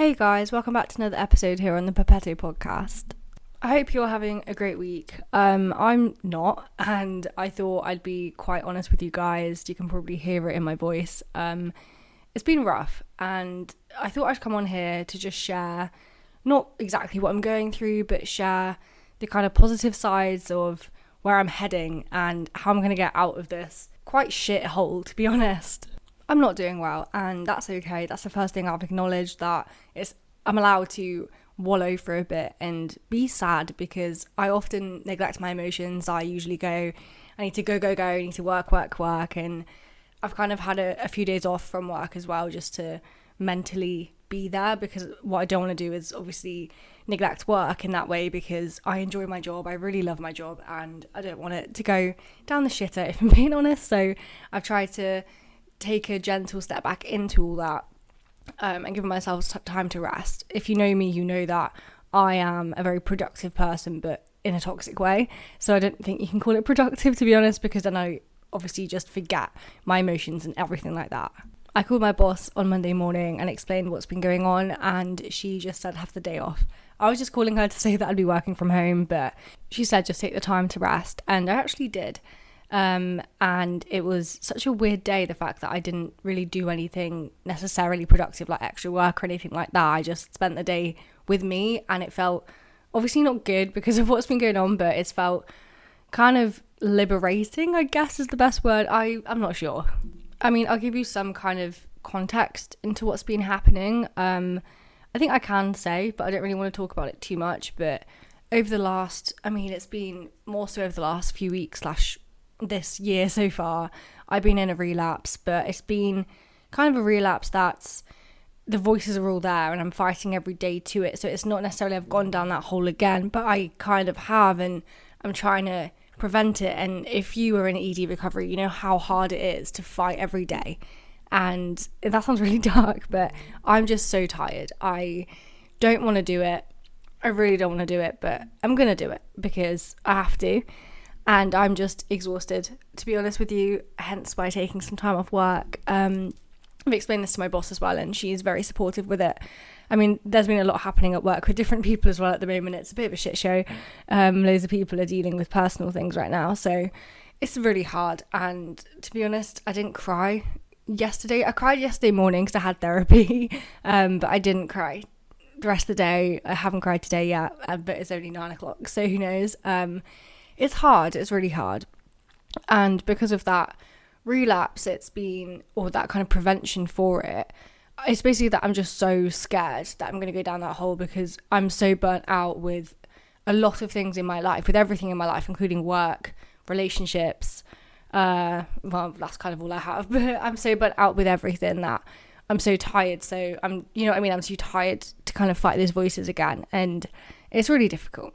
Hey guys, welcome back to another episode here on the Perpetuo podcast. I hope you're having a great week. I'm not, and I thought I'd be quite honest with you guys. You can probably hear it in my voice. It's been rough, and I thought I'd come on here to just share, not exactly what I'm going through, but share the kind of positive sides of where I'm heading and how I'm going to get out of this quite shit hole, to be honest. I'm not doing well, and that's okay. That's the first thing I've acknowledged, that I'm allowed to wallow for a bit and be sad, because I often neglect my emotions. I usually go, I need to go, I need to work, and I've kind of had a few days off from work as well, just to mentally be there, because what I don't want to do is obviously neglect work in that way, because I enjoy my job, I really love my job, and I don't want it to go down the shitter, if I'm being honest. So I've tried to take a gentle step back into all that, and give myself time to rest. If you know me, you know that I am a very productive person, but in a toxic way. So I don't think you can call it productive, to be honest, because then I obviously just forget my emotions and everything like that. I called my boss on Monday morning and explained what's been going on, and she just said have the day off. I was just calling her to say that I'd be working from home, but she said just take the time to rest, and I actually did. And it was such a weird day, the fact that I didn't really do anything necessarily productive, like extra work or anything like that. I just spent the day with me, and it felt obviously not good because of what's been going on, but it's felt kind of liberating, I guess is the best word. I'm not sure. I mean, I'll give you some kind of context into what's been happening. I think I can say, but I don't really want to talk about it too much. But over the last, it's been more so over the last few weeks / this year so far, I've been in a relapse, but it's been kind of a relapse that's, the voices are all there and I'm fighting every day to it. So it's not necessarily I've gone down that hole again, but I kind of have, and I'm trying to prevent it. And if you are in ED recovery, you know how hard it is to fight every day. And that sounds really dark, but I'm just so tired. I don't want to do it. I really don't want to do it, but I'm going to do it because I have to. And I'm just exhausted, to be honest with you, hence why taking some time off work. I've explained this to my boss as well, and she's very supportive with it. I mean, there's been a lot happening at work with different people as well at the moment. It's a bit of a shit show. Loads of people are dealing with personal things right now, so it's really hard. And to be honest, I didn't cry yesterday. I cried yesterday morning because I had therapy, but I didn't cry the rest of the day. I haven't cried today yet, but it's only 9:00, so who knows. It's hard, it's really hard. And because of that relapse, it's been, or that kind of prevention for it, it's basically that I'm just so scared that I'm going to go down that hole, because I'm so burnt out with a lot of things in my life, with everything in my life, including work, relationships. Well, that's kind of all I have, but I'm so burnt out with everything that I'm so tired. So I'm too tired to kind of fight those voices again. And it's really difficult.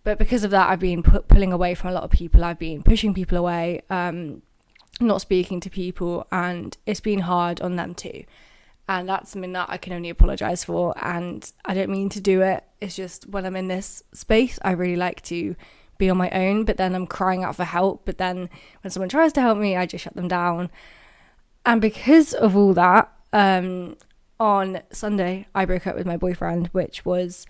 But because of that, I've been pulling away from a lot of people. I've been pushing people away, not speaking to people, and it's been hard on them too. And that's something that I can only apologise for, and I don't mean to do it. It's just when I'm in this space, I really like to be on my own, but then I'm crying out for help. But then when someone tries to help me, I just shut them down. And because of all that, on Sunday, I broke up with my boyfriend, which was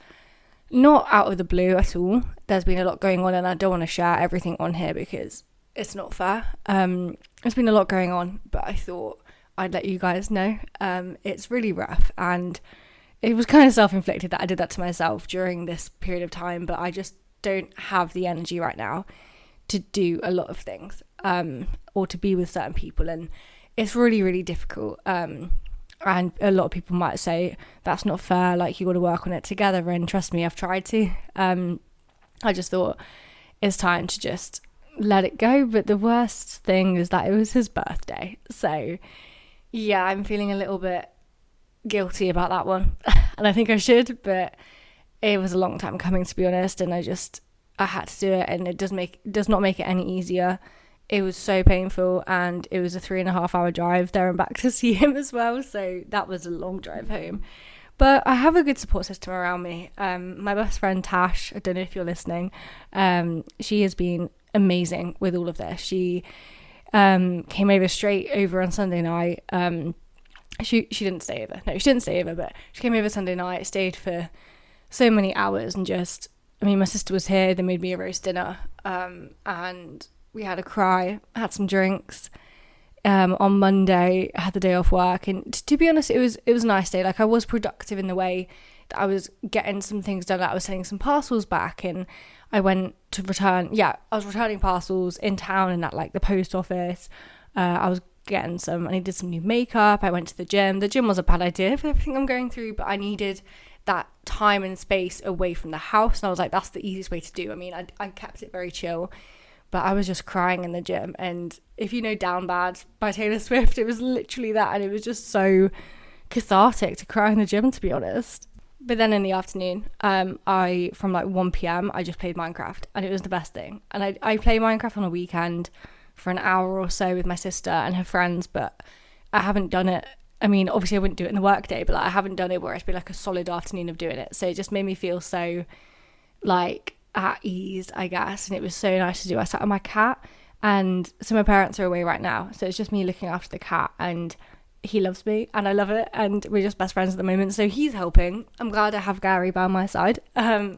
not out of the blue at all. There's been a lot going on, and I don't want to share everything on here because it's not fair. There's been a lot going on, but I thought I'd let you guys know. It's really rough, and it was kind of self-inflicted that I did that to myself during this period of time, but I just don't have the energy right now to do a lot of things, or to be with certain people, and it's really, really difficult. And a lot of people might say that's not fair, like you got to work on it together, and trust me, I've tried to. I just thought it's time to just let it go. But the worst thing is that it was his birthday, so yeah, I'm feeling a little bit guilty about that one. And I think I should, but it was a long time coming, to be honest, and I had to do it, and it does not make it any easier. It was so painful, and it was a 3.5 hour drive there and back to see him as well. So that was a long drive home. But I have a good support system around me. My best friend Tash, I don't know if you're listening, she has been amazing with all of this. She came over straight over on Sunday night, she didn't stay over. No, she didn't stay over, but she came over Sunday night, stayed for so many hours, and just, I mean, my sister was here, they made me a roast dinner, and we had a cry, had some drinks. On Monday, I had the day off work, and to be honest, it was a nice day. Like, I was productive in the way that I was getting some things done. Like, I was sending some parcels back, and I went to I was returning parcels in town and at like the post office. I was getting I needed some new makeup. I went to the gym. The gym was a bad idea for everything I'm going through, but I needed that time and space away from the house, and I was like, that's the easiest way to do. I mean, I kept it very chill, but I was just crying in the gym. And if you know Down Bad by Taylor Swift, it was literally that, and it was just so cathartic to cry in the gym, to be honest. But then in the afternoon, from like 1 p.m, I just played Minecraft, and it was the best thing. And I play Minecraft on a weekend for an hour or so with my sister and her friends, but I haven't done it. I mean, obviously I wouldn't do it in the work day, but like, I haven't done it where it's been like a solid afternoon of doing it. So it just made me feel so like at ease, I guess. And it was so nice to do. I sat with my cat, and so my parents are away right now, so it's just me looking after the cat, and he loves me and I love it, and we're just best friends at the moment, so he's helping. I'm glad I have Gary by my side.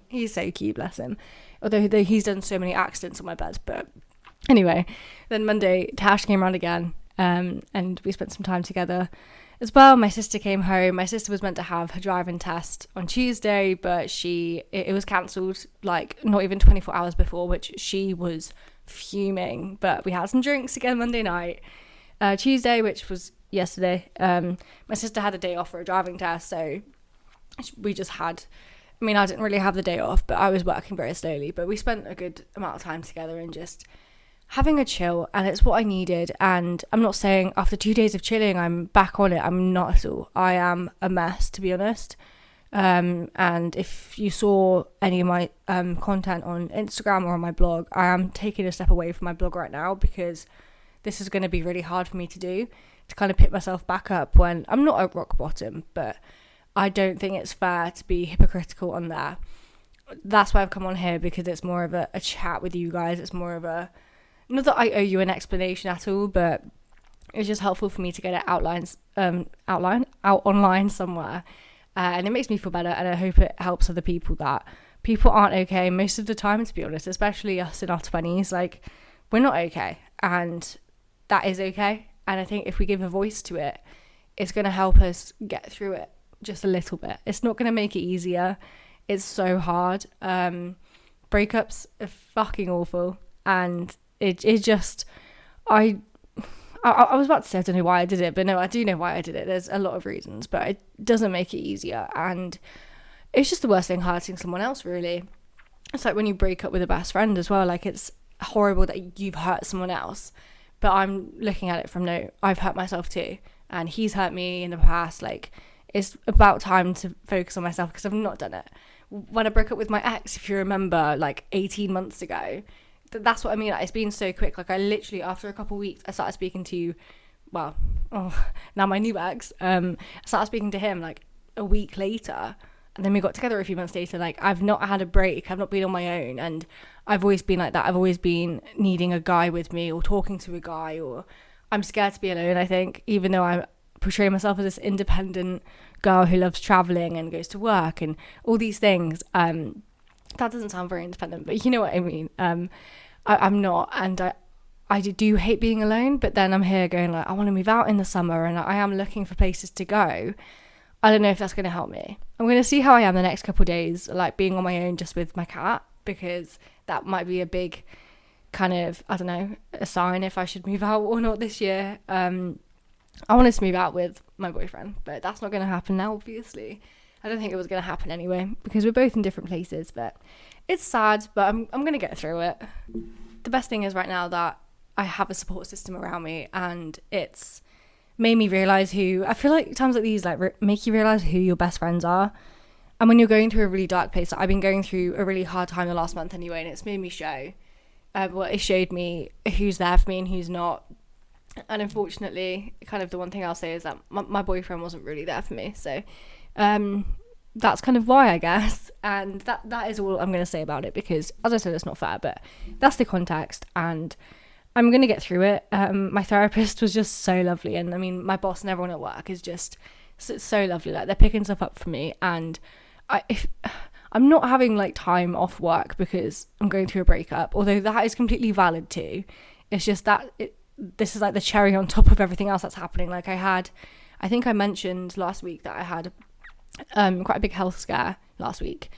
He's so cute, bless him, although he's done so many accidents on my bed. But anyway, then Monday Tash came around again, and we spent some time together as well. My sister came home. My sister was meant to have her driving test on Tuesday, but it was cancelled like not even 24 hours before, which she was fuming. But we had some drinks again Monday night. Tuesday, which was yesterday, my sister had a day off for a driving test, so we just had, I mean, I didn't really have the day off, but I was working very slowly, but we spent a good amount of time together and just having a chill, and it's what I needed. And I'm not saying after 2 days of chilling I'm back on it. I'm not at all. I am a mess, to be honest. And if you saw any of my content on Instagram or on my blog, I am taking a step away from my blog right now, because this is going to be really hard for me to do, to kind of pick myself back up when I'm not at rock bottom. But I don't think it's fair to be hypocritical on there. That's why I've come on here, because it's more of a chat with you guys. It's more of a, not that I owe you an explanation at all, but it's just helpful for me to get it out online somewhere, and it makes me feel better, and I hope it helps other people, that people aren't okay most of the time, to be honest, especially us in our 20s. Like, we're not okay, and that is okay. And I think if we give a voice to it, it's going to help us get through it just a little bit. It's not going to make it easier. It's so hard. Breakups are fucking awful, and it just, I was about to say I don't know why I did it, but no, I do know why I did it. There's a lot of reasons, but it doesn't make it easier, and it's just the worst thing, hurting someone else, really. It's like when you break up with a best friend as well. Like, it's horrible that you've hurt someone else, but I'm looking at it from, no, I've hurt myself too, and he's hurt me in the past. Like, it's about time to focus on myself, because I've not done it. When I broke up with my ex, if you remember, like 18 months ago, that's what I mean. Like, it's been so quick. Like, I literally, after a couple of weeks, I started speaking to, now my new ex, I started speaking to him like a week later, and then we got together a few months later. Like, I've not had a break. I've not been on my own, and I've always been like that. I've always been needing a guy with me, or talking to a guy, or I'm scared to be alone, I think, even though I portray myself as this independent girl who loves traveling and goes to work and all these things. That doesn't sound very independent, but you know what I mean. I'm not, and I do hate being alone, but then I'm here going like, I want to move out in the summer, and I am looking for places to go. I don't know if that's going to help me. I'm going to see how I am the next couple of days, like being on my own just with my cat, because that might be a big kind of, I don't know, a sign if I should move out or not this year. I wanted to move out with my boyfriend, but that's not going to happen now, obviously. I don't think it was going to happen anyway, because we're both in different places. But it's sad, but I'm going to get through it. The best thing is right now that I have a support system around me, and it's made me realise who, I feel like times like these like make you realise who your best friends are. And when you're going through a really dark place, like I've been going through a really hard time the last month anyway, and it's made me show, it showed me who's there for me and who's not. And unfortunately, kind of the one thing I'll say is that my boyfriend wasn't really there for me. So that's kind of why, I guess. And that is all I'm going to say about it, because as I said, it's not fair, but that's the context. And I'm going to get through it. My therapist was just so lovely. And I mean, my boss and everyone at work is just so lovely. Like, they're picking stuff up for me. And if I'm not having like time off work because I'm going through a breakup, although that is completely valid too. It's just that this is like the cherry on top of everything else that's happening. Like, I think I mentioned last week that I had quite a big health scare last week.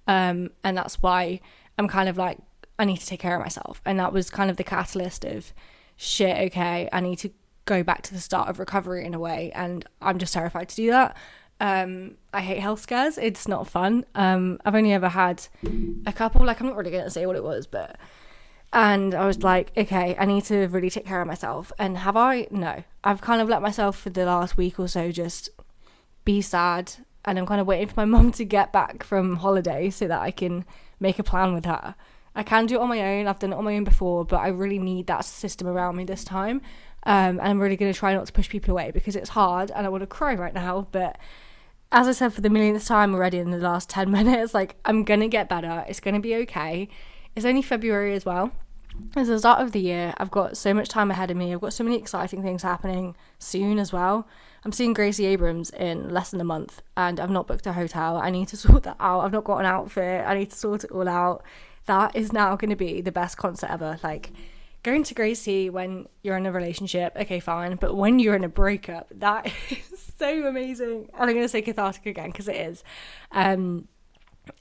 And that's why I'm kind of like, I need to take care of myself. And that was kind of the catalyst of shit, okay, I need to go back to the start of recovery in a way. And I'm just terrified to do that. I hate health scares. It's not fun. I've only ever had a couple, like, I'm not really going to say what it was, and I was like, okay, I need to really take care of myself. And have I? No. I've kind of let myself for the last week or so just be sad. And I'm kind of waiting for my mum to get back from holiday so that I can make a plan with her. I can do it on my own. I've done it on my own before, but I really need that system around me this time. And I'm really going to try not to push people away because it's hard and I want to cry right now. But as I said for the millionth time already in the last 10 minutes, like, I'm going to get better. It's going to be okay. It's only February as well. It's the start of the year. I've got so much time ahead of me. I've got so many exciting things happening soon as well. I'm seeing Gracie Abrams in less than a month and I've not booked a hotel. I need to sort that out. I've not got an outfit. I need to sort it all out. That is now going to be the best concert ever. Like, going to Gracie when you're in a relationship, okay, fine. But when you're in a breakup, that is so amazing. And I'm going to say cathartic again because it is.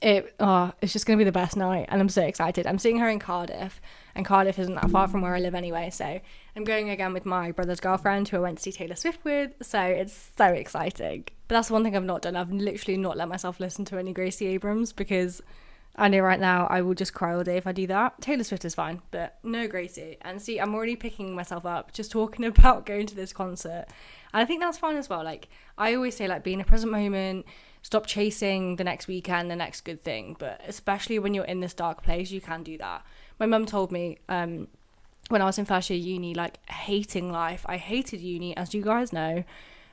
It's just going to be the best night and I'm so excited. I'm seeing her in Cardiff, and Cardiff isn't that far from where I live anyway, so I'm going again with my brother's girlfriend who I went to see Taylor Swift with, so it's so exciting. But that's one thing I've not done. I've literally not let myself listen to any Gracie Abrams because I know right now I will just cry all day if I do that. Taylor Swift is fine, but no Gracie. And see, I'm already picking myself up just talking about going to this concert. And I think that's fine as well. Like, I always say, like, be in a present moment, stop chasing the next weekend, the next good thing. But especially when you're in this dark place, you can do that. My mum told me when I was in first year uni, like, hating life. I hated uni, as you guys know.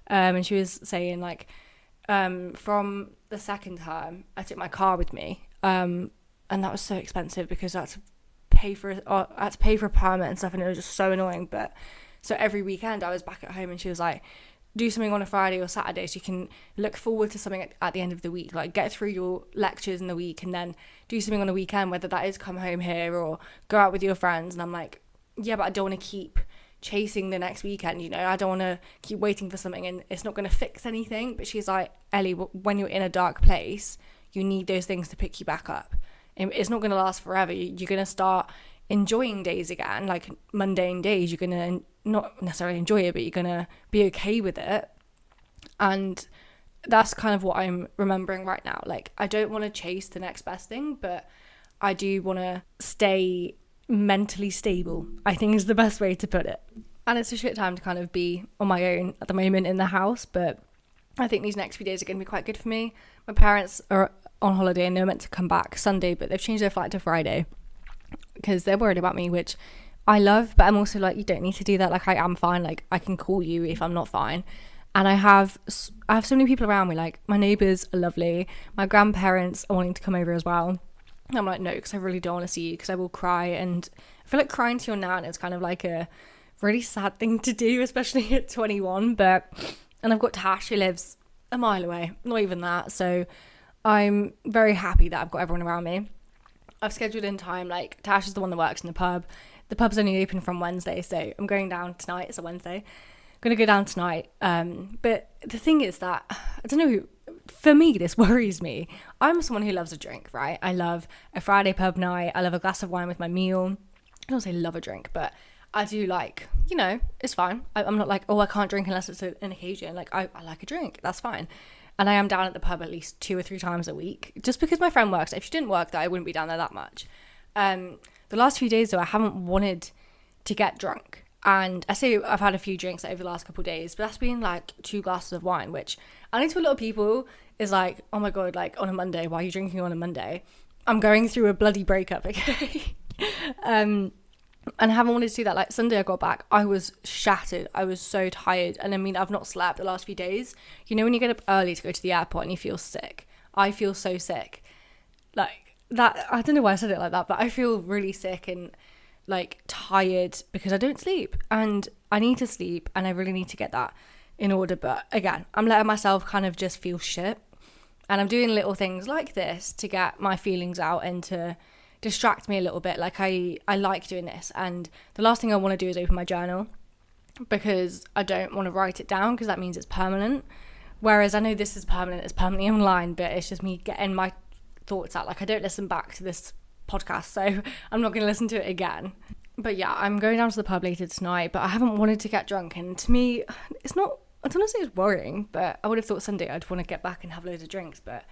And she was saying, like, from the second term, I took my car with me. And that was so expensive because I had to pay for a permit and stuff, and it was just so annoying. But so every weekend I was back at home, and she was like, do something on a Friday or Saturday so you can look forward to something at the end of the week, like get through your lectures in the week and then do something on a weekend, whether that is come home here or go out with your friends. And I'm like, yeah, but I don't want to keep chasing the next weekend, you know, I don't want to keep waiting for something and it's not going to fix anything. But she's like, Ellie, when you're in a dark place, you need those things to pick you back up. It's not going to last forever. You're going to start enjoying days again, like mundane days. You're going to not necessarily enjoy it, but you're going to be okay with it. And that's kind of what I'm remembering right now. Like, I don't want to chase the next best thing, but I do want to stay mentally stable, I think is the best way to put it. And it's a shit time to kind of be on my own at the moment in the house, but I think these next few days are going to be quite good for me. My parents are on holiday and they're meant to come back Sunday, but they've changed their flight to Friday because they're worried about me, which I love, but I'm also like, you don't need to do that. Like, I am fine. Like, I can call you if I'm not fine. And I have so many people around me. Like, my neighbours are lovely. My grandparents are wanting to come over as well. And I'm like, no, because I really don't want to see you because I will cry. And I feel like crying to your nan is kind of like a really sad thing to do, especially at 21. And I've got Tash, who lives a mile away, not even that. So I'm very happy that I've got everyone around me. I've scheduled in time. Like, Tash is the one that works in the pub. The pub's only open from Wednesday, so I'm going down tonight. It's a Wednesday. I'm going to go down tonight. But the thing is that, I don't know, for me, this worries me. I'm someone who loves a drink, right? I love a Friday pub night. I love a glass of wine with my meal. I don't say love a drink, but I do like, you know, it's fine. I'm not like, oh, I can't drink unless it's an occasion. Like, I like a drink. That's fine. And I am down at the pub at least 2 or 3 times a week, just because my friend works. If she didn't work there, I wouldn't be down there that much. The last few days, though, I haven't wanted to get drunk. And I say I've had a few drinks over the last couple of days, but that's been like 2 glasses of wine, which I know to a lot of people is like, oh my God, like on a Monday, why are you drinking on a Monday? I'm going through a bloody breakup, okay? And I haven't wanted to do that. Like, Sunday I got back, I was shattered. I was so tired. And I mean, I've not slept the last few days. You know, when you get up early to go to the airport and you feel sick, I feel so sick. Like, that, I don't know why I said it like that, but I feel really sick. And like tired because I don't sleep, and I need to sleep, and I really need to get that in order. But again, I'm letting myself kind of just feel shit, and I'm doing little things like this to get my feelings out and to distract me a little bit. Like I like doing this, and the last thing I want to do is open my journal, because I don't want to write it down, because that means it's permanent. Whereas I know this is permanent, it's permanently online, but it's just me getting my thoughts out. Like I don't listen back to this podcast, so I'm not going to listen to it again. But yeah, I'm going down to the pub later tonight, but I haven't wanted to get drunk, and to me it's not, I don't want to say it's worrying, but I would have thought Sunday I'd want to get back and have loads of drinks, but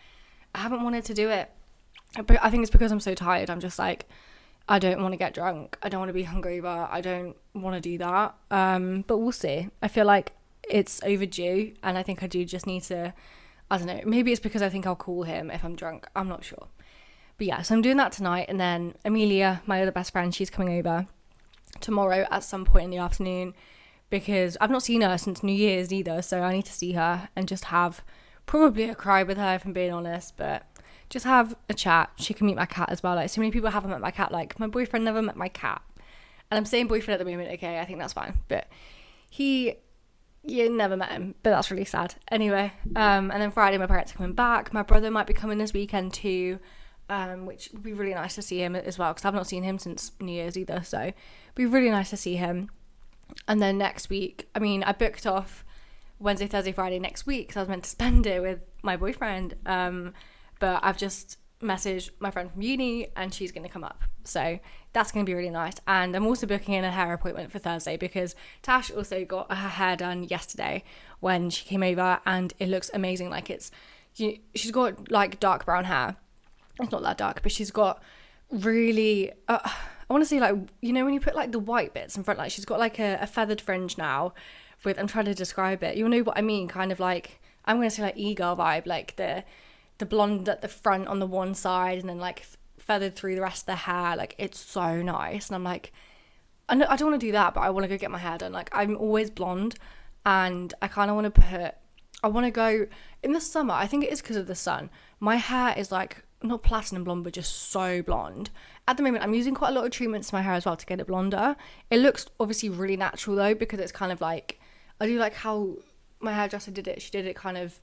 I haven't wanted to do it. But I think it's because I'm so tired. I'm just like, I don't want to get drunk, I don't want to be hungover, I don't want to do that, but we'll see. I feel like it's overdue, and I think I do just need to, I don't know, maybe it's because I think I'll call him if I'm drunk, I'm not sure. But yeah, so I'm doing that tonight, and then Amelia, my other best friend, she's coming over tomorrow at some point in the afternoon, because I've not seen her since New Year's either, so I need to see her and just have probably a cry with her, if I'm being honest, but just have a chat. She can meet my cat as well. Like, so many people haven't met my cat. Like, my boyfriend never met my cat, and I'm saying boyfriend at the moment, okay, I think that's fine, but you never met him, but that's really sad. Anyway, and then Friday my parents are coming back. My brother might be coming this weekend too, which would be really nice to see him as well, because I've not seen him since New Year's either, so it'd be really nice to see him. And then next week, I mean, I booked off Wednesday, Thursday, Friday next week, because I was meant to spend it with my boyfriend, but I've just messaged my friend from uni, and she's going to come up, so that's going to be really nice. And I'm also booking in a hair appointment for Thursday, because Tash also got her hair done yesterday when she came over, and it looks amazing. Like, she's got like dark brown hair. It's not that dark, but she's got really I want to say, like, you know, when you put like the white bits in front, like she's got like a feathered fringe now with, I'm trying to describe it, you'll know what I mean, kind of like, I'm going to say like e-girl vibe, like the blonde at the front on the one side, and then like feathered through the rest of the hair. Like, it's so nice, and I'm like, I don't want to do that, but I want to go get my hair done. Like, I'm always blonde, and I kind of want to I want to go in the summer. I think it is because of the sun, my hair is like not platinum blonde, but just so blonde. At the moment, I'm using quite a lot of treatments to my hair as well to get it blonder. It looks obviously really natural though, because it's kind of like, I do like how my hairdresser did it. She did it kind of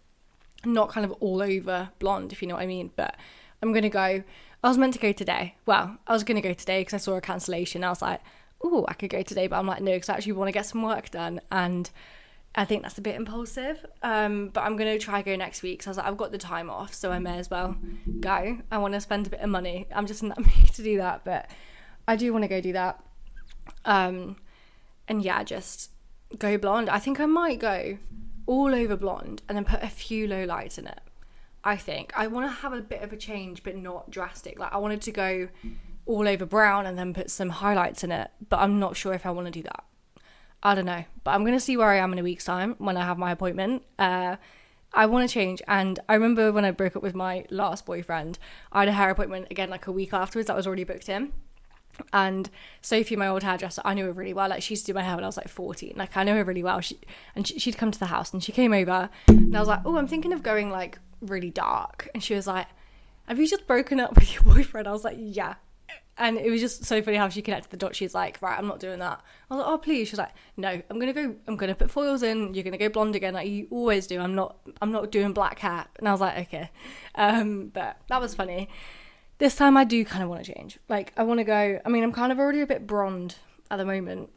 not kind of all over blonde, if you know what I mean. But I'm gonna go, I was meant to go today. Well, I was gonna go today because I saw a cancellation. I was like, oh, I could go today, but I'm like, no, because I actually want to get some work done, and I think that's a bit impulsive, but I'm going to try go next week. So I was like, I've got the time off, so I may as well go. I want to spend a bit of money. I'm just in that mood to do that, but I do want to go do that. And yeah, just go blonde. I think I might go all over blonde and then put a few low lights in it. I think I want to have a bit of a change, but not drastic. Like, I wanted to go all over brown and then put some highlights in it, but I'm not sure if I want to do that. I don't know, but I'm going to see where I am in a week's time when I have my appointment. I want to change, and I remember when I broke up with my last boyfriend, I had a hair appointment again like a week afterwards that was already booked in. And Sophie, my old hairdresser, I knew her really well. Like, she used to do my hair when I was like 14. Like, I know her really well. She'd come to the house, and she came over, and I was like, oh, I'm thinking of going like really dark. And she was like, have you just broken up with your boyfriend? I was like, yeah. And it was just so funny how she connected the dots. She's like, right, I'm not doing that. I was like, oh, please. She was like, no, I'm going to put foils in. You're going to go blonde again, like you always do. I'm not doing black hair. And I was like, okay. But that was funny. This time I do kind of want to change. Like, I want to go, I mean, I'm kind of already a bit blonde at the moment,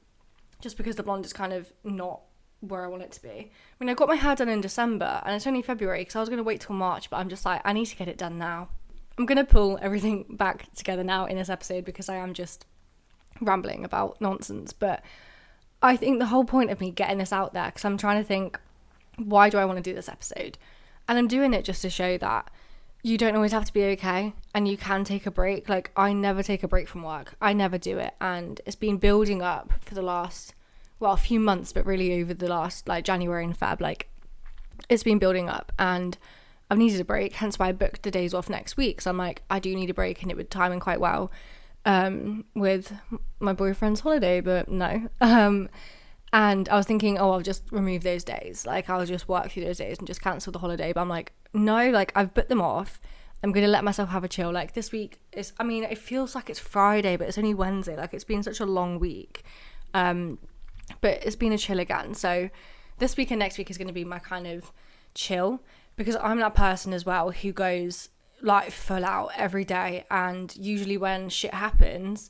just because the blonde is kind of not where I want it to be. I mean, I got my hair done in December, and it's only February, because I was going to wait till March, but I'm just like, I need to get it done now. I'm going to pull everything back together now in this episode, because I am just rambling about nonsense. But I think the whole point of me getting this out there, because I'm trying to think, why do I want to do this episode? And I'm doing it just to show that you don't always have to be okay, and you can take a break. Like, I never take a break from work. I never do it. And it's been building up for the last, well, a few months, but really over the last, like, January and Feb, like, it's been building up, and I've needed a break, hence why I booked the days off next week. So I'm like, I do need a break, and it would time in quite well with my boyfriend's holiday, but no. And I was thinking, oh, I'll just remove those days. Like, I'll just work through those days and just cancel the holiday. But I'm like, no, like, I've booked them off. I'm going to let myself have a chill. Like this week is, I mean, it feels like it's Friday, but it's only Wednesday. Like it's been such a long week. But it's been a chill again. So this week and next week is going to be my kind of chill, because I'm that person as well who goes like full out every day. And usually when shit happens,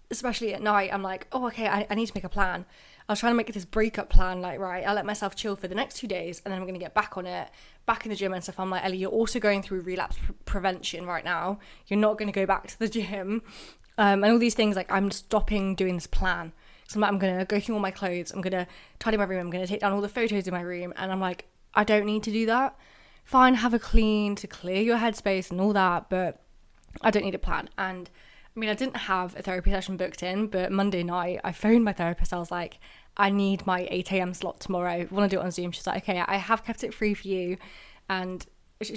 especially at night, I'm like, oh, okay, I need to make a plan. I was trying to make this breakup plan, like, right, I'll let myself chill for the next 2 days and then I'm going to get back on it, back in the gym and stuff. I'm like, Ellie, you're also going through relapse prevention right now. You're not going to go back to the gym. And all these things, like, I'm stopping doing this plan. So I'm going to go through all my clothes. I'm going to tidy my room. I'm going to take down all the photos in my room. And I'm like, I don't need to do that. Fine, have a clean to clear your headspace and all that, but I don't need a plan. And I mean, I didn't have a therapy session booked in, but Monday night I phoned my therapist. I was like, I need my 8 a.m. slot tomorrow. I want to do it on Zoom. She's like, okay, I have kept it free for you. And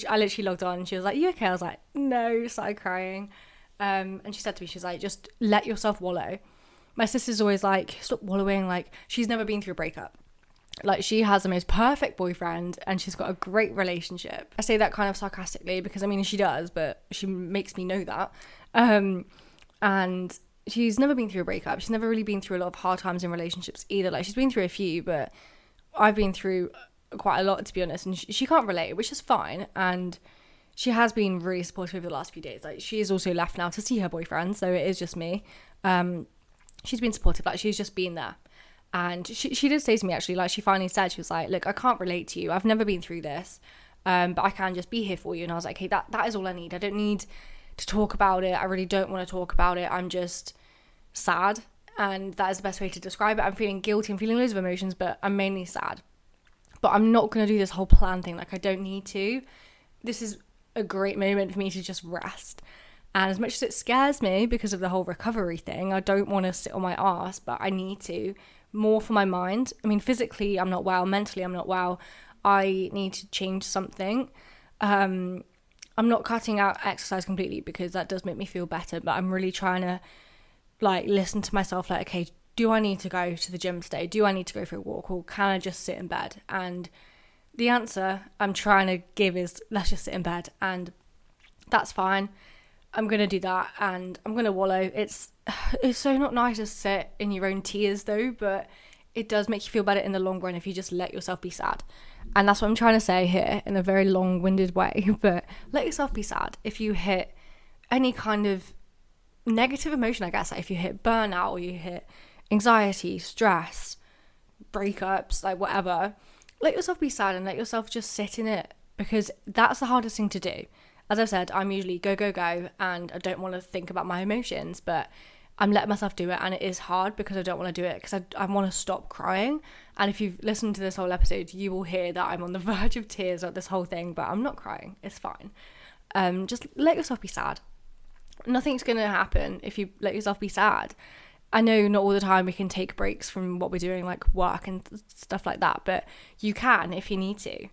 I literally logged on and she was like, you okay? I was like, no, started crying. And she said to me, she's like, just let yourself wallow. My sister's always like, stop wallowing. Like, she's never been through a breakup. Like, she has the most perfect boyfriend and she's got a great relationship. I say that kind of sarcastically because, I mean, she does, but she makes me know that. And she's never been through a breakup. She's never really been through a lot of hard times in relationships either. Like, she's been through a few, but I've been through quite a lot, to be honest. And she can't relate, which is fine. And she has been really supportive over the last few days. Like, she is also left now to see her boyfriend, so it is just me. She's been supportive. Like, she's just been there. And she did say to me, actually, like, she finally said, she was like, look, I can't relate to you. I've never been through this, but I can just be here for you. And I was like, okay, that is all I need. I don't need to talk about it. I really don't want to talk about it. I'm just sad, and that is the best way to describe it. I'm feeling guilty. I'm feeling loads of emotions, but I'm mainly sad. But I'm not going to do this whole plan thing. Like, I don't need to. This is a great moment for me to just rest. And as much as it scares me because of the whole recovery thing, I don't want to sit on my ass, but I need to. More for my mind. I mean, physically, I'm not well. Mentally, I'm not well. I need to change something. I'm not cutting out exercise completely because that does make me feel better, but I'm really trying to, like, listen to myself, like, okay, do I need to go to the gym today? Do I need to go for a walk, or can I just sit in bed? And the answer I'm trying to give is, let's just sit in bed, and that's fine. I'm going to do that, and I'm going to wallow. It's so not nice to sit in your own tears, though, but it does make you feel better in the long run if you just let yourself be sad. And that's what I'm trying to say here in a very long-winded way, but let yourself be sad. If you hit any kind of negative emotion, I guess, like if you hit burnout or you hit anxiety, stress, breakups, like whatever, let yourself be sad and let yourself just sit in it, because that's the hardest thing to do. As I've said, I'm usually go, and I don't want to think about my emotions, but I'm letting myself do it, and it is hard because I don't want to do it, because I want to stop crying. And if you've listened to this whole episode, you will hear that I'm on the verge of tears at this whole thing, but I'm not crying. It's fine. Just let yourself be sad. Nothing's going to happen if you let yourself be sad. I know not all the time we can take breaks from what we're doing, like work and stuff like that, but you can if you need to.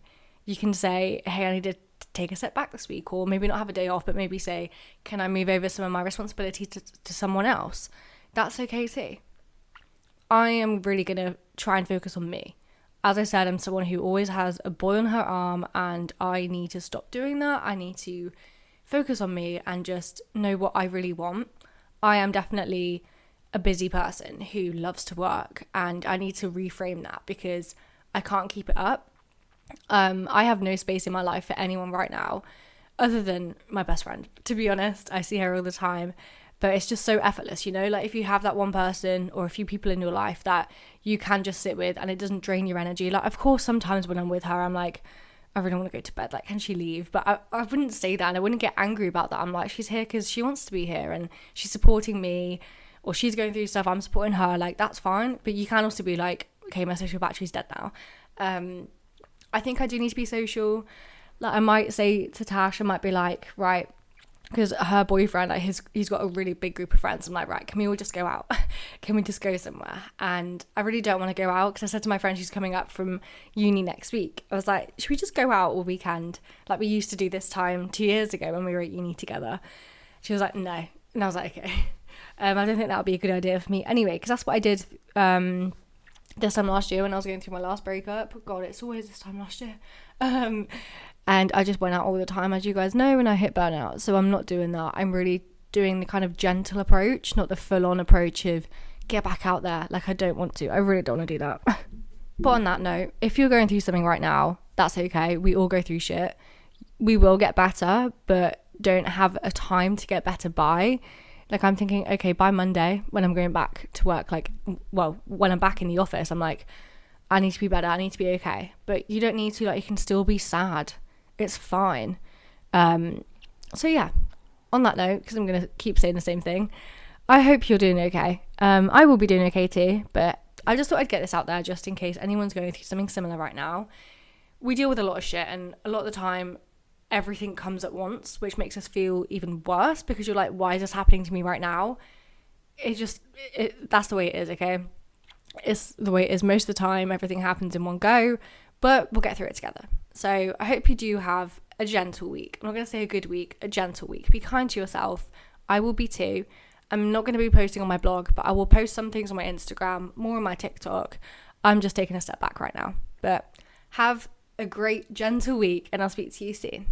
You can say, hey, I need to take a step back this week, or maybe not have a day off, but maybe say, can I move over some of my responsibilities to someone else? That's okay too. I am really going to try and focus on me. As I said, I'm someone who always has a boy on her arm, and I need to stop doing that. I need to focus on me and just know what I really want. I am definitely a busy person who loves to work, and I need to reframe that because I can't keep it up. I have no space in my life for anyone right now other than my best friend, to be honest. I see her all the time, but it's just so effortless, you know, like if you have that one person or a few people in your life that you can just sit with and it doesn't drain your energy. Like, of course, sometimes when I'm with her, I'm like, I really want to go to bed, like, can she leave? But I wouldn't say that, and I wouldn't get angry about that. I'm like, she's here because she wants to be here and she's supporting me, or she's going through stuff, I'm supporting her, like, that's fine. But you can also be like, okay, my social battery's dead now. I think I do need to be social. Like, I might say to Tash, I might be like, right, because her boyfriend, like, he's got a really big group of friends. I'm like, right, can we all just go out? Can we just go somewhere? And I really don't want to go out, because I said to my friend, she's coming up from uni next week, I was like, should we just go out all weekend like we used to do this time 2 years ago when we were at uni together? She was like, no. And I was like, okay. I don't think that would be a good idea for me anyway, because that's what I did this time last year when I was going through my last breakup. God, it's always this time last year. And I just went out all the time, as you guys know, and I hit burnout. So I'm not doing that. I'm really doing the kind of gentle approach, not the full-on approach of get back out there. Like, I don't want to. I really don't want to do that. But on that note, if you're going through something right now, that's okay. We all go through shit. We will get better, but don't have a time to get better by. Like, I'm thinking, okay, by Monday, when I'm going back to work, like, well, when I'm back in the office, I'm like, I need to be better. I need to be okay. But you don't need to. Like, you can still be sad. It's fine. So yeah, on that note, because I'm going to keep saying the same thing, I hope you're doing okay. I will be doing okay too, but I just thought I'd get this out there just in case anyone's going through something similar right now. We deal with a lot of shit, and a lot of the time everything comes at once, which makes us feel even worse because you're like, why is this happening to me right now? That's the way it is, okay? It's the way it is most of the time. Everything happens in one go, but we'll get through it together. So I hope you do have a gentle week. I'm not going to say a good week, a gentle week. Be kind to yourself. I will be too. I'm not going to be posting on my blog, but I will post some things on my Instagram, more on my TikTok. I'm just taking a step back right now. But have a great, gentle week, and I'll speak to you soon.